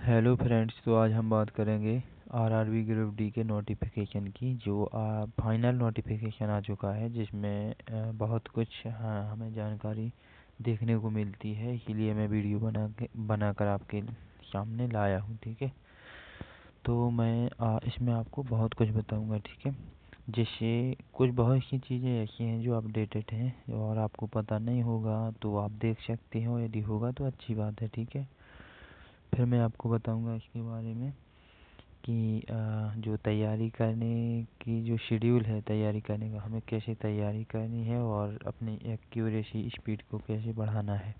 Hello friends, तो आज हम बात करेंगे आरआरबी ग्रुप डी के नोटिफिकेशन की। जो फाइनल नोटिफिकेशन आ चुका है, जिसमें बहुत कुछ हमें जानकारी देखने को मिलती है। इसीलिए मैं वीडियो बनाकर आपके सामने लाया हूँ। ठीक है, तो मैं इसमें आपको बहुत कुछ बताऊँगा। ठीक है, जिससे कुछ बहुत सी चीज़ें ऐसी हैं जो अपडेटेड हैं और आपको पता नहीं होगा, तो आप देख सकते हो। यदि होगा तो अच्छी बात है। ठीक है, फिर मैं आपको बताऊंगा इसके बारे में कि जो तैयारी करने की जो शेड्यूल है, तैयारी करने का, हमें कैसे तैयारी करनी है और अपनी एक्यूरेसी स्पीड को कैसे बढ़ाना है।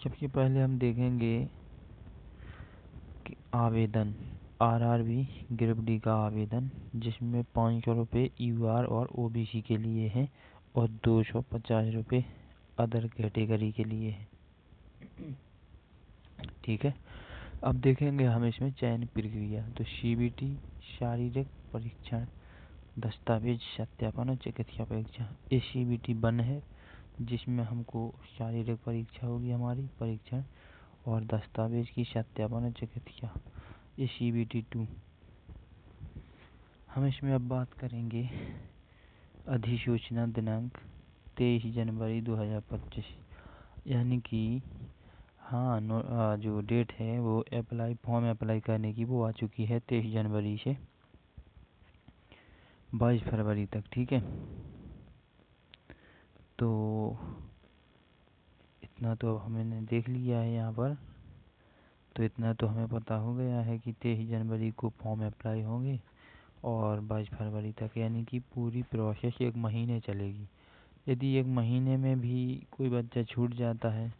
सबसे पहले हम देखेंगे कि आवेदन, आरआरबी ग्रुप डी का आवेदन, जिसमें 500 रुपये यूआर और ओबीसी के लिए है और 250 रुपये अदर कैटेगरी के लिए है। ठीक है, अब देखेंगे हम इसमें चयन प्रक्रिया। तो सीबीटी, शारीरिक परीक्षण, दस्तावेज सत्यापन और चिकित्सा परीक्षा, ये सीबीटी 1 है, जिसमें हमको शारीरिक परीक्षा होगी, हमारी परीक्षण, और दस्तावेज की सत्यापन और चिकित्सा, ये सीबीटी 2। हम इसमें अब बात करेंगे अधिसूचना दिनांक 23 जनवरी 2025, यानी कि जो डेट है वो फॉर्म अप्लाई करने की वो आ चुकी है 23 जनवरी से 22 फरवरी तक। ठीक है, तो इतना तो हमने देख लिया है यहाँ पर। तो इतना तो हमें पता हो गया है कि 23 जनवरी को फॉर्म अप्लाई होंगे और 22 फरवरी तक, यानी कि पूरी प्रोसेस 1 महीने चलेगी। यदि 1 महीने में भी कोई बच्चा छूट जाता है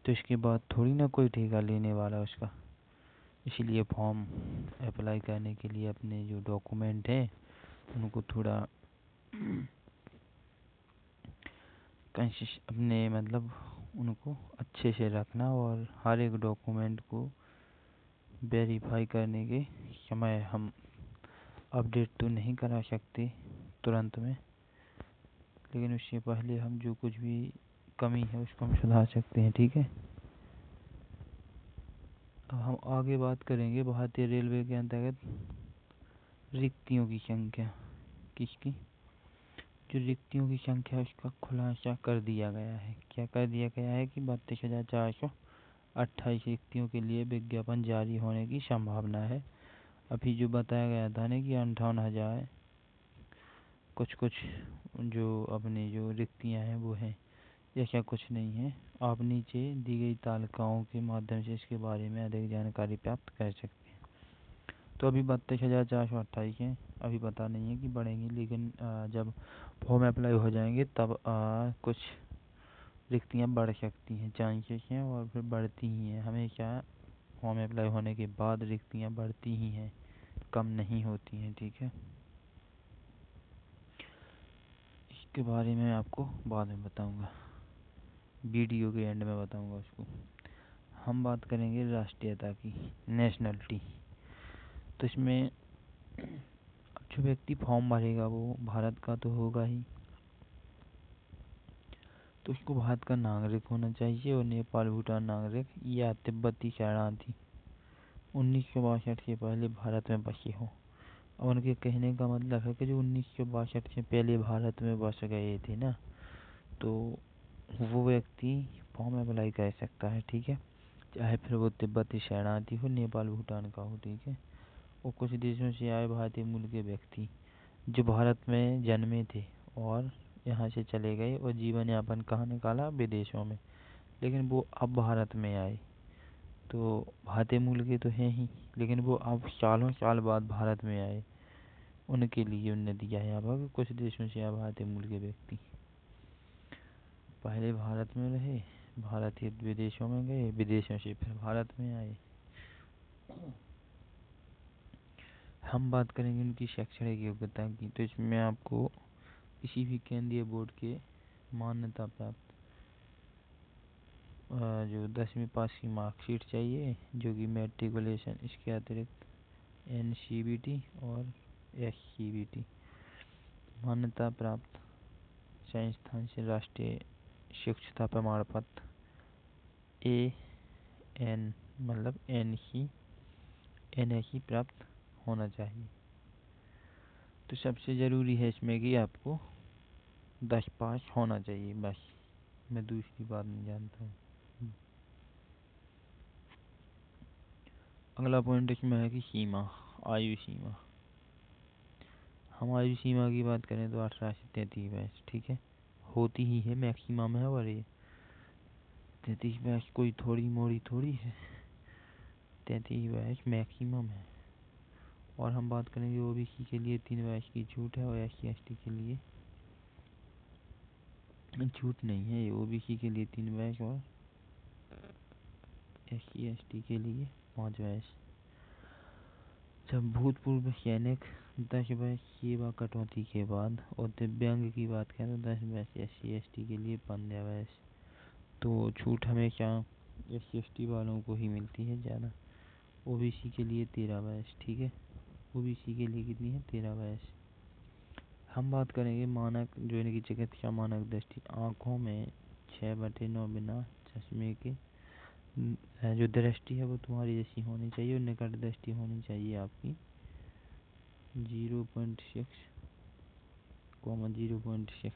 तो इसके बाद थोड़ी ना कोई ठेका लेने वाला उसका। इसीलिए फॉर्म अप्लाई करने के लिए अपने जो डॉक्यूमेंट हैं उनको थोड़ा अपने मतलब उनको अच्छे से रखना, और हर एक डॉक्यूमेंट को वेरीफाई करने के समय हम अपडेट तो नहीं करा सकते तुरंत में, लेकिन उससे पहले हम जो कुछ भी कमी है उसको हम सुधार सकते हैं। ठीक है, अब हम आगे बात करेंगे भारतीय रेलवे के अंतर्गत रिक्तियों की संख्या। किसकी? जो रिक्तियों की संख्या, उसका खुलासा कर दिया गया है। क्या कर दिया गया है कि 32,428 रिक्तियों के लिए विज्ञापन जारी होने की संभावना है। अभी जो बताया गया था ना कि 58,000 कुछ जो अपनी जो रिक्तियां हैं वो हैं, ऐसा कुछ नहीं है। आप नीचे दी गई तालिकाओं के माध्यम से इसके बारे में अधिक जानकारी प्राप्त कर सकते हैं। तो अभी 32,428 हैं, अभी पता नहीं है कि बढ़ेंगी, लेकिन जब फॉर्म अप्लाई हो जाएंगे तब कुछ रिक्तियां बढ़ सकती हैं, चांसेस हैं, और फिर बढ़ती ही हैं। हमेशा फॉर्म अप्लाई होने के बाद रिक्तियां बढ़ती ही हैं, कम नहीं होती हैं। ठीक है, इसके बारे में आपको बाद में बताऊंगा, वीडियो के एंड में बताऊंगा उसको। हम बात करेंगे राष्ट्रीयता की, नेशनलिटी। तो इसमें जो व्यक्ति फॉर्म भरेगा वो भारत का तो होगा ही, तो उसको भारत का नागरिक होना चाहिए, और नेपाल, भूटान नागरिक या तिब्बती शरणार्थी 1962 से पहले भारत में बसे हों। और उनके कहने का मतलब है कि जो 1962 से पहले भारत में बस गए थे ना, तो वो व्यक्ति फॉर्म अप्लाई कर सकता है। ठीक है, चाहे फिर वो तिब्बती शरणार्थी हो, नेपाल भूटान का हो। ठीक है, और कुछ देशों से आए भारतीय मूल के व्यक्ति जो भारत में जन्मे थे और यहाँ से चले गए और जीवन यापन कहाँ निकाला, विदेशों में, लेकिन वो अब भारत में आए, तो भारतीय मूल के तो हैं ही, लेकिन वो अब सालों साल बाद भारत में आए, उनके लिए उनने दिया है। अब कुछ देशों से आए भारतीय मूल के व्यक्ति पहले भारत में रहे, भारतीय विदेशों में गए, विदेशों से फिर भारत में आए। हम बात करेंगे उनकी शैक्षणिक योग्यता की। तो इसमें आपको किसी भी केंद्रीय बोर्ड के मान्यता प्राप्त जो 10वीं पास की मार्कशीट चाहिए, जो कि मैट्रिकुलेशन, इसके अतिरिक्त NCBT और SCBT मान्यता प्राप्त संस्थान से राष्ट्रीय शिक्षता प्रमाण पत्र एन मतलब एन ही प्राप्त होना चाहिए। तो सबसे ज़रूरी है इसमें कि आपको 10 पास होना चाहिए, बस। मैं दूसरी बात नहीं जानता हूँ। अगला पॉइंट इसमें है कि सीमा, आयु सीमा। हम आयु सीमा की बात करें तो 18 से 33 वर्ष, ठीक है, होती ही है, मैक्सिमम है। और ये 33 वर्ष कोई थोड़ी मोड़ी थोड़ी है, 33 वर्ष मैक्सिमम है। और हम बात करेंगे ओबीसी के लिए 3 वर्ष की छूट है, और SC/ST के लिए छूट नहीं है। ये ओबीसी के लिए 3 वर्ष और SC/ST के लिए 5 वर्ष। जब भूतपूर्व सैनिक 10 वर्ष सेवा कटौती के बाद, और दिव्यांग की बात करें तो 10 वर्ष, SC/ST के लिए 15 वर्ष। तो छूट हमेशा SC/ST वालों को ही मिलती है ज़्यादा। ओबीसी के लिए 13 वर्ष, ठीक है, ओबीसी के लिए कितनी है, 13 वर्ष। हम बात करेंगे मानक, जो इनकी चिकित्सा मानक दृष्टि, आँखों में 6/9 बिना चश्मे के जो दृष्टि है वो तुम्हारी जैसी होनी चाहिए, और निकट दृष्टि होनी चाहिए आपकी 0.6, 0.6।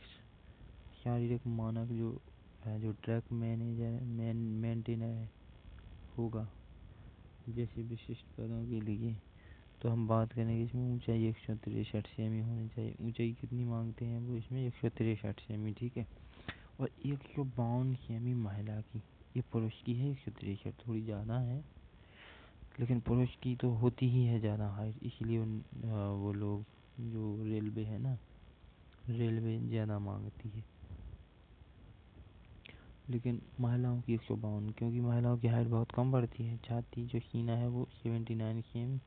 शारीरिक मानक जो ट्रैक मेंटेनर होगा जैसे विशिष्ट पदों के लिए, तो हम बात करेंगे इसमें ऊंचाई 163 सेमी होनी चाहिए। ऊंचाई कितनी मांगते हैं वो इसमें, 163 सेमी, ठीक है। और 152 सेमी महिला की, ये पुरुष की है 163, थोड़ी ज़्यादा है, लेकिन पुरुष की तो होती ही है ज़्यादा हाइट, इसलिए वो लोग जो रेलवे है ना, रेलवे ज़्यादा मांगती है। लेकिन महिलाओं की 152, क्योंकि महिलाओं की हाइट बहुत कम बढ़ती है। छाती जो सीना है वो 79 सेमी,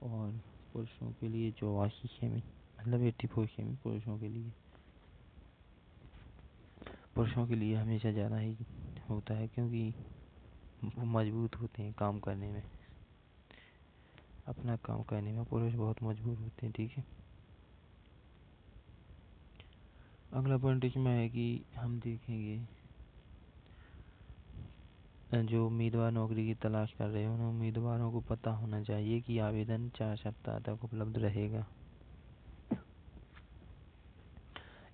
और पुरुषों के लिए 84 सेमी, मतलब 84 सेमी पुरुषों के लिए हमेशा ज़्यादा ही होता है, क्योंकि वो मजबूत होते हैं काम करने में, अपना काम करने में पुरुष बहुत मजबूत होते हैं, ठीक है। अगला पॉइंट इसमें है कि हम देखेंगे जो उम्मीदवार नौकरी की तलाश कर रहे हैं उन उम्मीदवारों को पता होना चाहिए कि आवेदन 4 सप्ताह तक उपलब्ध रहेगा।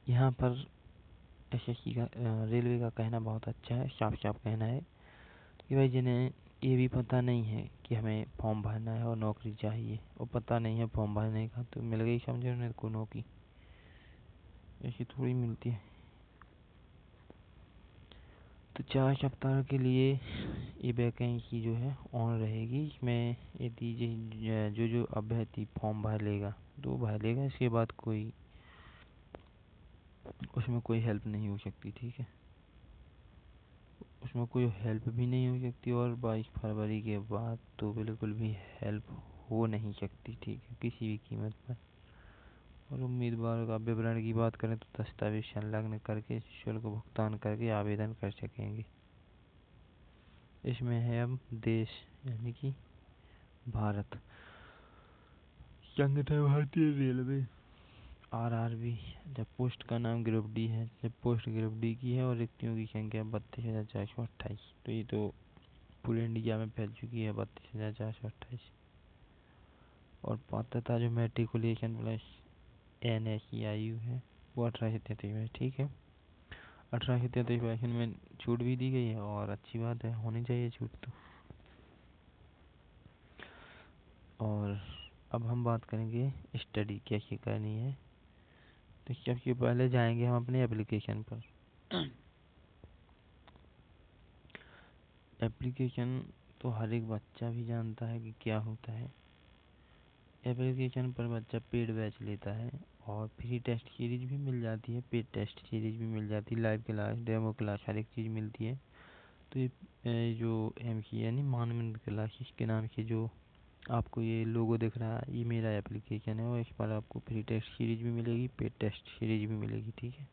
यहाँ पर SSC का रेलवे का कहना बहुत अच्छा है, साफ साफ कहना है कि भाई जिन्हें ये भी पता नहीं है कि हमें फॉर्म भरना है और नौकरी चाहिए, और पता नहीं है फॉर्म भरने का, तो मिल गई समझो उन्हें को नौकरी, ऐसी थोड़ी मिलती है। तो 4 सप्ताह के लिए ये वैकेंसी जो है ऑन रहेगी। इसमें यदि जो अभ्यर्थी फॉर्म भर लेगा तो भर लेगा, इसके बाद उसमें कोई हेल्प नहीं हो सकती, ठीक है, उसमें कोई हेल्प भी नहीं हो सकती। और 22 फरवरी के बाद तो बिल्कुल भी हेल्प हो नहीं सकती, ठीक है, किसी भी कीमत पर। और उम्मीदवार का विवरण की बात करें तो दस्तावेज संलग्न करके शुल्क भुगतान करके आवेदन कर सकेंगे। इसमें है अब देश, यानी कि भारत संगठन भारतीय रेलवे, RRB। जब पोस्ट का नाम ग्रुप डी है, जब पोस्ट ग्रुप डी की है, और रिक्तियों की संख्या 32,428। तो ये तो पूरे इंडिया में फैल चुकी है 32,428। और पात्रता जो मैट्रिकुलेशन प्लस NSE आयु है वो 18 से 33 में, ठीक है। 18 से 33 वर्ष में छूट भी दी गई है, और अच्छी बात है, होनी चाहिए छूट तो। और अब हम बात करेंगे स्टडी कैसे करनी है। तो सबसे पहले जाएंगे हम अपने एप्लीकेशन पर। एप्लीकेशन तो हर एक बच्चा भी जानता है कि क्या होता है। एप्लीकेशन पर बच्चा पेड बैच लेता है, और फ्री टेस्ट सीरीज भी मिल जाती है, पेड टेस्ट सीरीज भी मिल जाती है, लाइव क्लास, डेमो क्लास, हर एक चीज़ मिलती है। तो ये जो MC यानी मानविंद क्लासेस के नाम से जो आपको ये लोगो दिख रहा है, ये मेरा एप्लीकेशन है, और इस पर आपको फ्री टेस्ट सीरीज भी मिलेगी, पेड टेस्ट सीरीज भी मिलेगी, ठीक है,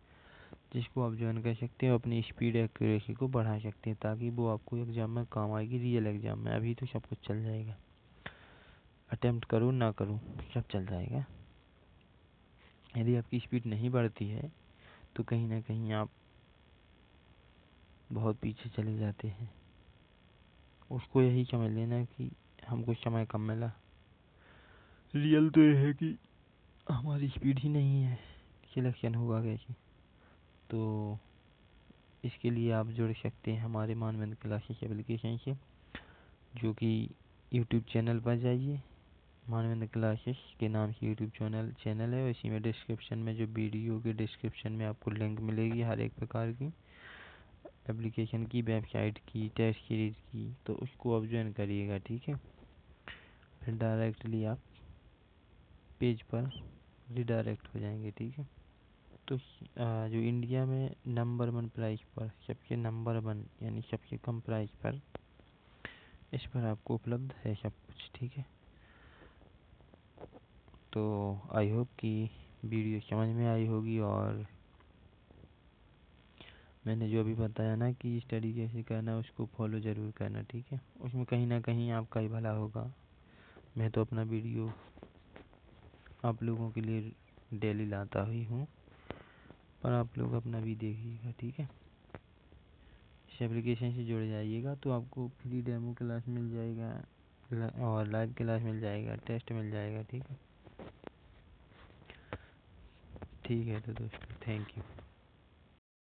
जिसको आप ज्वाइन कर सकते हो, अपनी स्पीड एक्यूरेसी को बढ़ा सकते हैं, ताकि वो आपको एग्ज़ाम में काम आएगी, रियल एग्ज़ाम में। अभी तो सब कुछ चल जाएगा, अटेम्प्ट करो ना करो सब चल जाएगा। यदि आपकी स्पीड नहीं बढ़ती है तो कहीं ना कहीं आप बहुत पीछे चले जाते हैं। उसको यही समझ लेना कि हमको समय कम मिला। रियल तो ये है कि हमारी स्पीड ही नहीं है, सिलेक्शन होगा कैसे। तो इसके लिए आप जुड़ सकते हैं हमारे मानवेंद्र क्लासेस एप्लीकेशन से, जो कि यूट्यूब चैनल पर जाइए। मानवेंद्र क्लासेस के नाम से यूट्यूब चैनल है, और इसी में डिस्क्रिप्शन में, जो वीडियो के डिस्क्रिप्शन में आपको लिंक मिलेगी हर एक प्रकार की एप्लीकेशन की, वेबसाइट की, टेस्ट सीरीज की, तो उसको आप ज्वाइन करिएगा, ठीक है। फिर डायरेक्टली आप पेज पर रिडायरेक्ट हो जाएंगे, ठीक है। तो जो इंडिया में नंबर 1 प्राइस पर, सबसे नंबर 1 यानी सबसे कम प्राइस पर, इस पर आपको उपलब्ध है सब कुछ, ठीक है। तो आई होप कि वीडियो समझ में आई होगी, और मैंने जो अभी बताया ना कि स्टडी कैसे करना है उसको फॉलो ज़रूर करना, ठीक है। उसमें कहीं ना कहीं आपका ही भला होगा। मैं तो अपना वीडियो आप लोगों के लिए डेली लाता ही हूँ, पर आप लोग अपना भी देखिएगा, ठीक है। इस एप्लीकेशन से जुड़ जाइएगा तो आपको फ्री डेमो क्लास मिल जाएगा, और लाइव क्लास मिल जाएगा, टेस्ट मिल जाएगा, ठीक है। ठीक है तो दोस्तों, थैंक यू।